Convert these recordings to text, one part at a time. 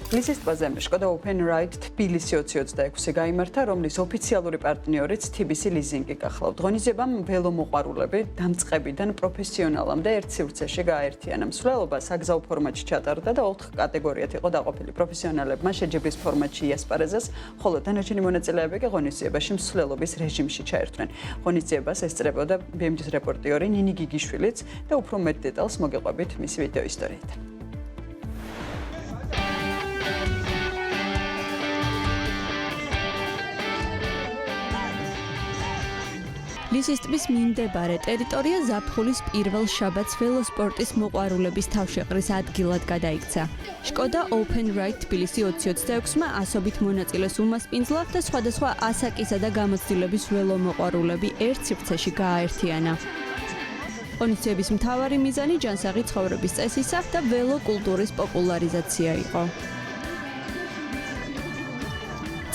ლისის ტბაზე Skoda Open Ride თბილისი 2026 გაიმართა, რომლის ოფიციალური პარტნიორიც TBC Leasing-ი გახლავთ. ღონისძიებამ ველომოყვარულები დამწყებიდან პროფესიონალამდე ერთ სივრცეში გააერთიანა. მსვლელობა საგზაო ფორმატში ჩატარდა და 4 კატეგორიად იყო დაყოფილი. პროფესიონალებმა შეჯიბრის ფორმატში იასპარეზეს, ხოლო დანარჩენი მონაწილეები კი ღონისძიებაში მსვლელობის რეჟიმში ჩაერთვნენ. ღონისძიებას ესწრებოდა BMG-ის რეპორტიორი ნინი გიგიშვილიც და უფრო მეტ დეტალს მოგეყვებით მისი ვიდეო ისტორიიდან. ლისის ტბის მიმდებარე ტერიტორია ზაფხულის პირველ შაბათს ველოსპორტის მოყვარულების თავშეყრის ადგილად გადაიქცა. Skoda Open Ride თბილისი 2026-მა ასობით მონაწილეს უმასპინძლა და სხვადასხვა ასაკისა და გამოცდილების ველომოყვარულები ერთ სივრცეში გააერთიანა. ღონისძიების მთავარი მიზანი ჯანსაღი ცხოვრების წესისა და ველოკულტურის პოპულარიზაცია იყო.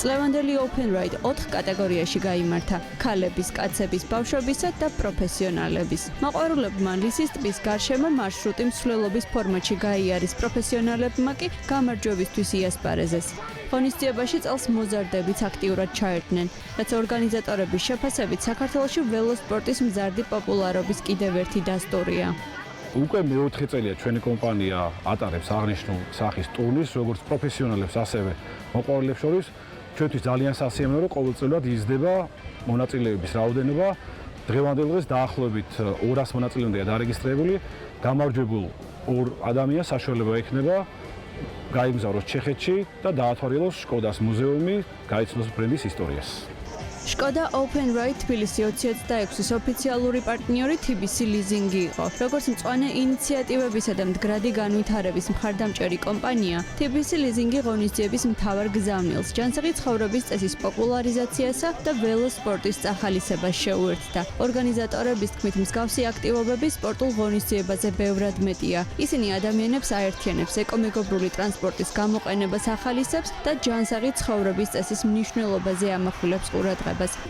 წლევანდელი Open Ride 4 კატეგორიაში გაიმართა: ქალების, კაცების, ბავშვებისა და პროფესიონალების. მოყვარულებმა ლისის ტბის გარშემო მარშრუტი მსვლელობის ფორმატში გაიარის, პროფესიონალებმა კი გამარჯვებისთვის იასპარეზეს. ღონისძიებაში წელს მოზარდებიც აქტიურად ჩაერთნენ, რაც ორგანიზატორების შეფასებით საქართველოში ველოსპორტის მზარდი პოპულარობის კიდევ ერთი დასტურია. უკვე მეოთხე წელია ჩვენი კომპანია ატარებს აღნიშნულ სახის ტურნირს, როგორც პროფესიონალებს, ასევე მოყვარულებს შორის. ჩვენთვის ძალიან სასიამოვნოა, რომ ყოველწლიურად იზრდება მონაწილეების რაოდენობა. დღევანდელ დღეს დაახლოებით 200 მონაწილემდეა დარეგისტრირებული. გამარჯვებულ 2 ადამიანს საშუალება ექნება გაიგზავნოს ჩეხეთში და დაათვალიეროს Skoda-ს მუზეუმი, გაიცნოს ბრენდის ისტორიას. Skoda Open Ride თბილისი 2026-ის ოფიციალური პარტნიორი TBC Leasing-ი იყო. როგორც მწვანე ინიციატივებისა და მდგრადი განვითარების მხარდამჭერი კომპანია, TBC Leasing-ი ღონისძიების მთავარ გზავნილს ჯანსაღი ცხოვრების წესის პოპულარიზაციასა და ველოსპორტის წახალისებას შეუერთდა. ორგანიზატორების თქმით, მსგავსი აქტივობები სპორტულ ღონისძიებაზე ბევრად მეტია. ისინი ადამიანებს აერთიანებს, ეკომეგობრული ტრანსპორტის გამოყენებას ახალისებს და ჯანსაღი ცხოვრების წესის მნიშვნელობაზე ამახვილებს ყურადღებას.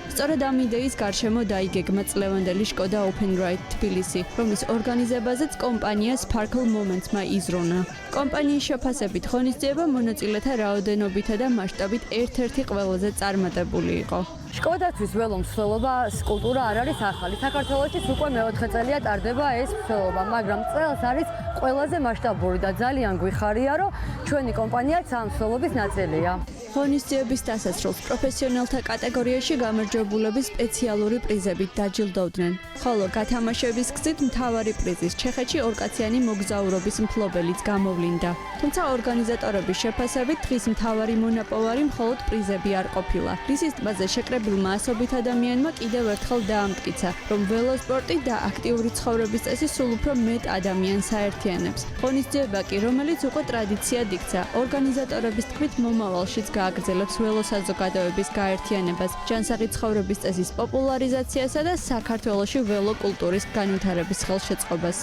სწორედ ამ იდეის გარშემო დაიგეგმა წლევანდელი Skoda Open Ride თბილისი, რომლის ორგანიზებაზეც კომპანია Sparkle Moments-მა იზრუნა. კომპანიის შეფასებით ღონისძიება მონაწილეთა რაოდენობითა და მასშტაბით ერთ-ერთი ყველაზე წარმატებული იყო. Skoda-თვის ველომსვლელობის კულტურა არ არის ახალი. საქართველოშიც უკვე მეოთხე წელია ტარდება ეს მსვლელობა, მაგრამ წელს არის ყველაზე მასშტაბური და ძალიან გვიხარია, რომ ჩვენი კომპანიაც ამ მსვლელობის ნაწილია. ღონისძიების დასასრულს პროფესიონალთა კატეგორიაში გამარჯვებულები სპეციალური პრიზებით დაჯილდოვდნენ, ხოლო გათამაშების გზით მთავარი პრიზის ჩეხეთში ორკაციანი მოგზაურობის მფლობელიც გამოვლინდა. თუმცა ორგანიზატორების შეფასებით დღის მთავარი მონაპოვარი მხოლოდ პრიზები არ ყოფილა. ლისის ტბაზე შეკრებილმა ასობით ადამიანმა კიდევ ერთხელ დაამტკიცა, რომ ველოსპორტი და აქტიური ცხოვრების წესი სულ უფრო მეტ ადამიანს აერთიანებს. ღონისძიება კი, რომელიც უკვე ტრადიციად იქცა, ორგანიზატორების თქმით მომავალშიც გააგრძელებს ველოსაზოგადოების გაერთიანებას, ჯანსაღი ცხოვრების წესის პოპულარიზაციასა და საქართველოში ველოკულტურის განვითარების ხელშეწყობას.